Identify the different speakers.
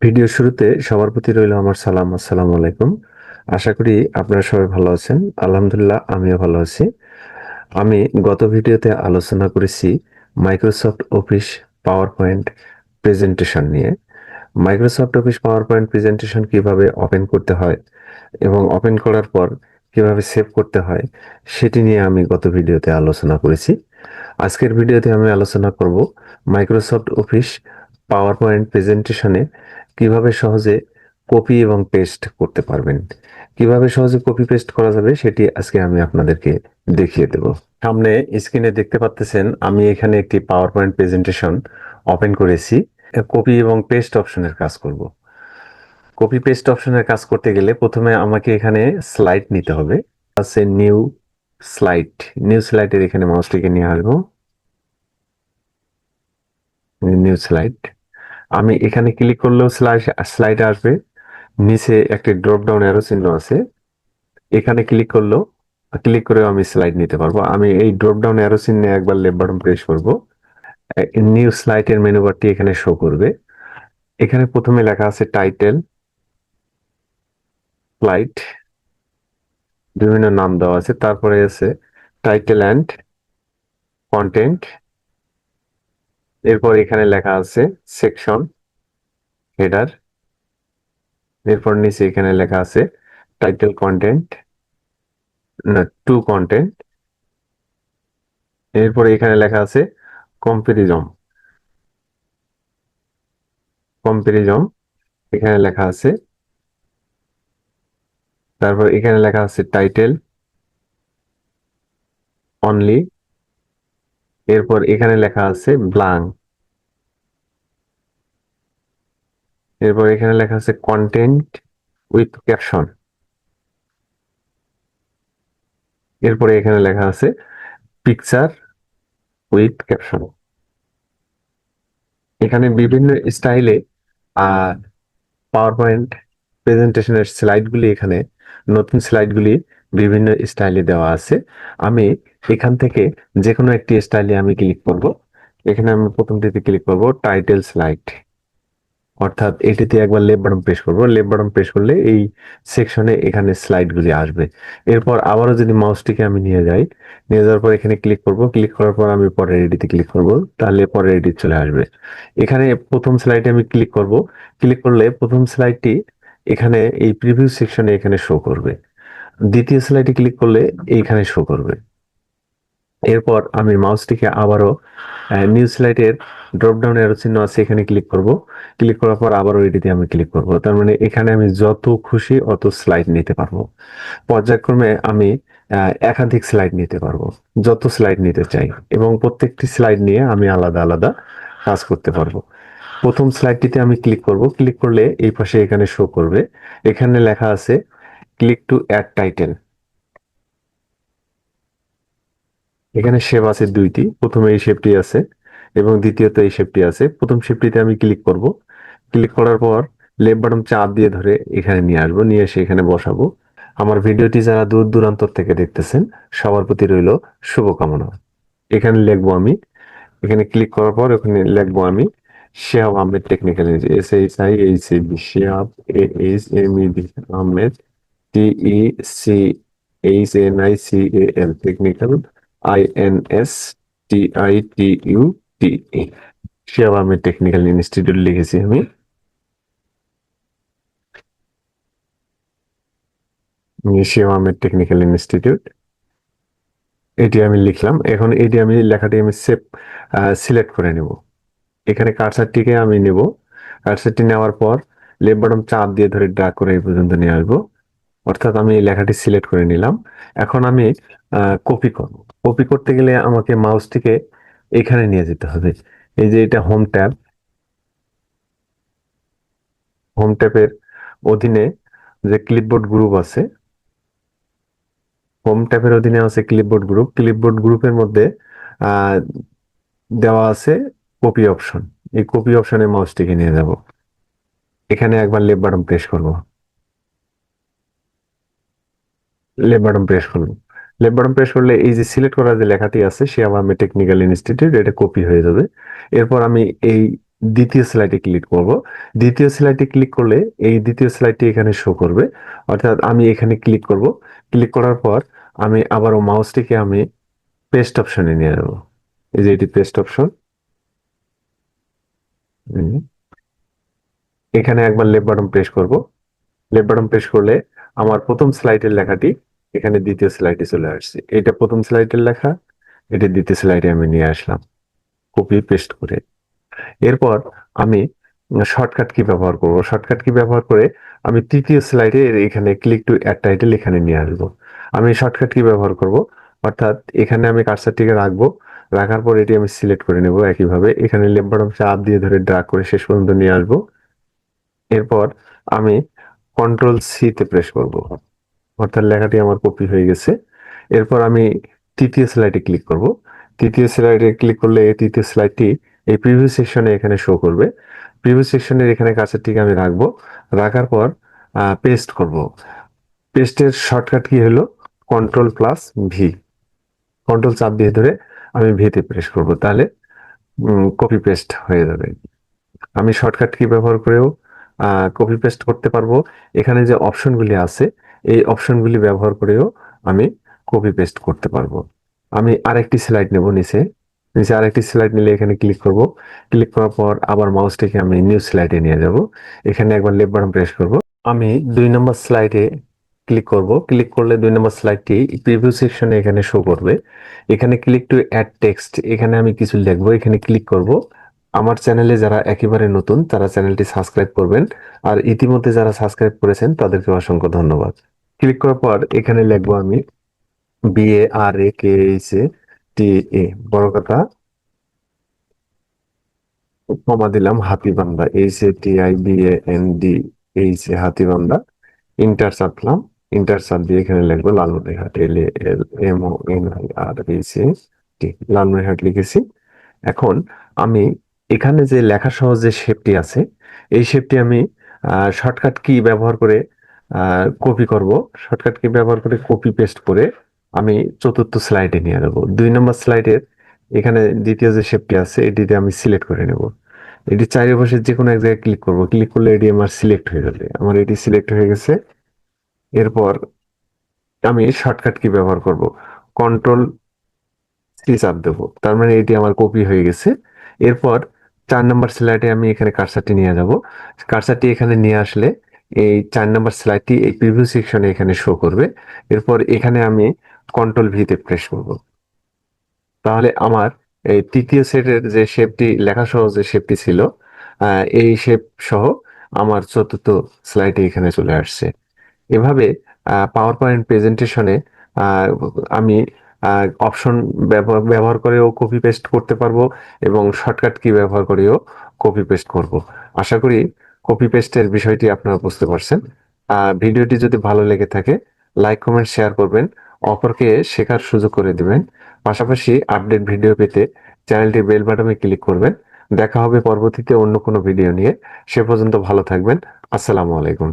Speaker 1: Video শুরুতে সবার প্রতি রইল আমার সালাম। আসসালামু আলাইকুম। আশা করি আপনারা সবাই ভালো আছেন। আলহামদুলিল্লাহ, আমিও ভালো আছি। আমি গত ভিডিওতে আলোচনা করেছি Microsoft Office PowerPoint presentation নিয়ে। Microsoft Office PowerPoint presentation কিভাবে ওপেন করতে হয় এবং ওপেন করার পর কিভাবে সেভ করতে হয় সেটি নিয়ে আমি গত ভিডিওতে আলোচনা করেছি। আজকের ভিডিওতে আমি আলোচনা করব মাইক্রোসফট অফিস পাওয়ার পয়েন্ট প্রেজেন্টেশনে কিভাবে সহজে কপি এবং পেস্ট করতে পারবেন। কিভাবে সহজে কপি পেস্ট করা যাবে সেটি আজকে আমি আপনাদেরকে দেখিয়ে দেব। সামনে স্ক্রিনে দেখতে পাচ্ছেন আমি এখানে একটি পাওয়ার পয়েন্ট প্রেজেন্টেশন ওপেন করেছি। কপি এবং পেস্ট অপশনের কাজ করব। কপি পেস্ট অপশনের কাজ করতে গেলে প্রথমে আমাকে এখানে স্লাইড নিতে হবে। আছে নিউ স্লাইড। নিউ স্লাইডের এখানে মাউসটিকে নিয়ে আসবো। New slide. আমি এখানে ক্লিক করলেও স্লাইড আসবে। নিচে একটি ড্রপ ডাউন অ্যারো চিহ্ন আছে, এখানে ক্লিক করেও আমি স্লাইড নিতে পারবো। আমি এই ড্রপ ডাউন অ্যারো চিহ্নে একবার লেফট বাটন প্রেস করব। নিউ স্লাইডের মেনু বারটি এখানে শো করবে। এখানে প্রথমে লেখা আছে টাইটেল, স্লাইড, বিভিন্ন নাম দেওয়া আছে। তারপরে আছে টাইটেল অ্যান্ড কন্টেন্ট। এরপর এখানে লেখা আছে সেকশন, হেডার। এরপর নিচে এখানে লেখা আছে টাইটেল কন্টেন্ট, না, টু কন্টেন্ট। এরপরে এখানে লেখা আছে কম্পারিজম। কম্পারিজম এখানে লেখা আছে। তারপর এখানে লেখা আছে টাইটেল অনলি। এরপর এখানে লেখা আছে ব্লাঙ্ক। এরপর এখানে লেখা আছে কন্টেন্ট উইথ ক্যাপশন। এরপরে এখানে লেখা আছে পিকচার উইথ ক্যাপশন। এখানে বিভিন্ন স্টাইলে পাওয়ার পয়েন্ট প্রেজেন্টেশনের স্লাইডগুলি, এখানে নতুন স্লাইডগুলি বিভিন্ন স্টাইলে দেওয়া আছে। আমি এখান থেকে যে কোনো একটি স্টাইলে আমি ক্লিক করব। এখানে আমি প্রথমটিতে ক্লিক করব টাইটেল স্লাইড, অর্থাৎ এটিতে একবার লেফট বাটন প্রেস করব। লেফট বাটন প্রেস করলে এই সেকশনে এখানে স্লাইডগুলি আসবে। এরপর আবারও যদি মাউসটিকে আমি নিয়ে যাই, নিয়ে যাওয়ার পর এখানে ক্লিক করব। ক্লিক করার পর আমি পরের এডিতে ক্লিক করব, তাহলে পরের এডিট চলে আসবে। এখানে প্রথম স্লাইডে আমি ক্লিক করব। ক্লিক করলে প্রথম স্লাইডটি এখানে এই প্রিভিউ সেকশনে এখানে শো করবে। দ্বিতীয় স্লাইডে ক্লিক করলে এইখানে শো করবে। এরপর আমি মাউসটিকে আবারও নিউ স্লাইডের ড্রপ ডাউন অ্যারো চিহ্ন আছে, এখানে ক্লিক করব। ক্লিক করার পর আবারও এটিতে আমি ক্লিক করব। তার মানে এখানে আমি যত খুশি অত স্লাইড নিতে পারবো। পর্যায়ক্রমে আমি একাধিক স্লাইড নিতে পারবো, যত স্লাইড নিতে চাই, এবং প্রত্যেকটি স্লাইড নিয়ে আমি আলাদা আলাদা কাজ করতে পারবো। প্রথম স্লাইডটিতে আমি ক্লিক করব। ক্লিক করলে এই পাশে এখানে শো করবে, এখানে লেখা আছে ক্লিক টু অ্যাড টাইটেল। এখানে শেপ আছে দুইটি, প্রথমে এই শেপটি আছে এবং দ্বিতীয়ত এই শেপটি আছে। প্রথম শেপটিতে আমি ক্লিক করব। ক্লিক করার পর লেফট বাটন চাপ দিয়ে ধরে এখানে নিয়ে আসবো, নিয়ে এসে এখানে বসাবো। আমার ভিডিওটি যারা দূর দূরান্তর থেকে দেখতেছেন সবার প্রতি রইল শুভকামনা। এখানে লিখবো আমি, এখানে ক্লিক করার পর এখানে লিখবো আমি Shihab Ahmed technical, SHIHAB, Shihab AHMED Ahmed, TECHNICAL, technical INSTITUTE। Shihab Ahmed technical institute লিখেছি আমি। শিহাব আহমেদ টেকনিক্যাল ইনস্টিটিউট, এটি আমি লিখলাম। এখন এটি আমি লেখাটি আমি সিলেক্ট করে নেব। এখানে কার্সারটিকে আমি নেব। কার্সারটি নেওয়ার পর লেফট বাটন চাপ দিয়ে ধরে ড্র্যাগ করে এই পর্যন্ত নিয়ে আসবো। অর্থাৎ আমি এই লেখাটি সিলেক্ট করে নিলাম। এখন আমি কপি করব। কপি করতে গেলে আমাকে মাউসটিকে এখানে নিয়ে যেতে হবে। এই যে এটা হোম ট্যাব, হোম ট্যাবের অধীনে যে ক্লিপবোর্ড গ্রুপ আছে, হোম ট্যাবের অধীনে আছে ক্লিপবোর্ড গ্রুপ। ক্লিপবোর্ড গ্রুপের মধ্যে আহ দেওয়া আছে কপি অপশন। এই কপি অপশনে মাউসটিকে নিয়ে যাব। এখানে একবার লেফট বাটন প্রেস করব। লেফট বাটন প্রেস করব। লেফট বাটন প্রেস করলে এই যে সিলেক্ট করা যে লেখাটি আছে শিহাব আহমেদ টেকনিক্যাল ইনস্টিটিউট, এটা কপি হয়ে যাবে। এরপর আমি এই দ্বিতীয় স্লাইডে ক্লিক করব। দ্বিতীয় স্লাইডে ক্লিক করলে এই দ্বিতীয় স্লাইডটি এখানে শো করবে। অর্থাৎ আমি এখানে ক্লিক করব। ক্লিক করার পর আমি আবারও মাউসটিকে আমি পেস্ট অপশনে নিয়ে যাব। এই যে এটি পেস্ট অপশন। এখানে একবার লেফট বাটন প্রেস করব। লেফট বাটন প্রেস করলে আমার প্রথম স্লাইডের লেখাটি এখানে দ্বিতীয় স্লাইডে চলে আসছে। এটা প্রথম স্লাইডের লেখা, এটা দ্বিতীয় স্লাইডে আমি নিয়ে আসলাম কপি পেস্ট করে। এরপর আমি শর্টকাট কি ব্যবহার করব। শর্টকাট কি ব্যবহার করে আমি তৃতীয় স্লাইডে এখানে ক্লিক টু অ্যাড টাইটেল এখানে নিয়ে আসবো। আমি শর্টকাট কি ব্যবহার করব, অর্থাৎ এখানে আমি কার্সারটিকে রাখবো। রাখার পর এটি আমি সিলেক্ট করে নেব। একইভাবে এখানে লেফট বাটন চাপ দিয়ে ধরে ড্র্যাগ করে শেষ পর্যন্ত নিয়ে আসবো। এরপর আমি কন্ট্রোল সি তে প্রেস করব, অর্থাৎ লেখাটি আমার কপি হয়ে গেছে। এরপর আমি তৃতীয় স্লাইডে ক্লিক করব। তৃতীয় স্লাইডে ক্লিক করলে এই তৃতীয় স্লাইডটি এই প্রিভিউ সেকশনে এখানে শো করবে। প্রিভিউ সেকশনের এখানে কার্সারটিকে আমি রাখবো। রাখার পর পেস্ট করব। পেস্টের শর্টকাট কি হলো কন্ট্রোল প্লাস ভি। কন্ট্রোল চাপ দিয়ে ধরে আমি ভিতে প্রেস করব, তাহলে কপি পেস্ট হয়ে যাবে। আমি শর্টকাট কি ব্যবহার করেও কপি পেস্ট করতে পারবো। এখানে যে অপশনগুলি আছে এই অপশনগুলি ব্যবহার করেও আমি কপি পেস্ট করতে পারবো। আমি আরেকটি স্লাইড নেব। নিচে নিচে আরেকটি স্লাইড নিলে এখানে ক্লিক করব। ক্লিক করার পর আবার মাউসটিকে আমি নিউ স্লাইডে নিয়ে যাব। এখানে একবার লেফট বাটন প্রেস করব। আমি 2 নম্বর স্লাইডে ক্লিক করব। ক্লিক করলে 2 নম্বর স্লাইডটি প্রিভিউ সেকশনে এখানে শো করবে। এখানে ক্লিক টু অ্যাড টেক্সট, এখানে আমি কিছু লিখবো। এখানে ক্লিক করব। আমার চ্যানেলে যারা একেবারে নতুন তারা চ্যানেলটি সাবস্ক্রাইব করবেন, আর ইতিমধ্যে যারা সাবস্ক্রাইব করেছেন তাদেরকে অসংখ্য ধন্যবাদ। ক্লিক করার পর এখানে লিখবো আমি BARAKHATA, বড় কথা কমা দিলাম হাতিবান্ধা, HATIBANDA, হাতিবান্ধা। ইন্টার চাপলাম। ইন্টার চাপ দিয়ে এখানে লিখবো লালমনিরহাট, LALMONIRHAT, লালমনিরহাট লিখেছি। এখন আমি এখানে যে লেখা সহ যে শেপটি আছে এই শেপটি আমি শর্টকাট কি ব্যবহার করে কপি করব। শর্টকাট কি ব্যবহার করে কপি পেস্ট করে আমি চতুর্থ স্লাইডে নিয়ে যাব। 2 নম্বর স্লাইডের এখানে দ্বিতীয় যে শেপটি আছে এটিতে আমি সিলেক্ট করে নেব। এটি চারি পাশে যে কোনো এক জায়গায় ক্লিক করব। ক্লিক করলে এটি আমার সিলেক্ট হয়ে যাবে। আমার এটি সিলেক্ট হয়ে গেছে। এরপর আমি শর্টকাট কি ব্যবহার করব, কন্ট্রোল সি চাপ দেবো, তার মানে এটি আমার কপি হয়ে গেছে। এরপর 4 নম্বর স্লাইডে আমি এখানে কার্সারটি নিয়ে যাব। কার্সারটি এখানে নিয়ে আসলে এই 4 নম্বর স্লাইডটি এই প্রিভিউ সেকশনে এখানে শো করবে। এরপর এখানে আমি কন্ট্রোল ভিতে প্রেস করব। তাহলে আমার এই তৃতীয় সেটের যে শেপটি লেখা সহ যে শেপটি ছিল এই শেপ সহ আমার চতুর্থ স্লাইডে এখানে চলে আসছে। এভাবে পাওয়ার পয়েন্ট প্রেজেন্টেশনে আমি অপশন ব্যবহার করেও কপি পেস্ট করতে পারবো এবং শর্টকাট কি ব্যবহার করেও কপি পেস্ট করব। আশা করি কপি পেস্টের বিষয়টি আপনারা বুঝতে পারছেন। ভিডিওটি যদি ভালো লেগে থাকে লাইক কমেন্ট শেয়ার করবেন, অপরকে শেখার সুযোগ করে দিবেন। পাশাপাশি আপডেট ভিডিও পেতে চ্যানেলটি বেল বাটনে ক্লিক করবেন। দেখা হবে পরবর্তীতে অন্য কোনো ভিডিও নিয়ে। সে পর্যন্ত ভালো থাকবেন। আসসালামু আলাইকুম।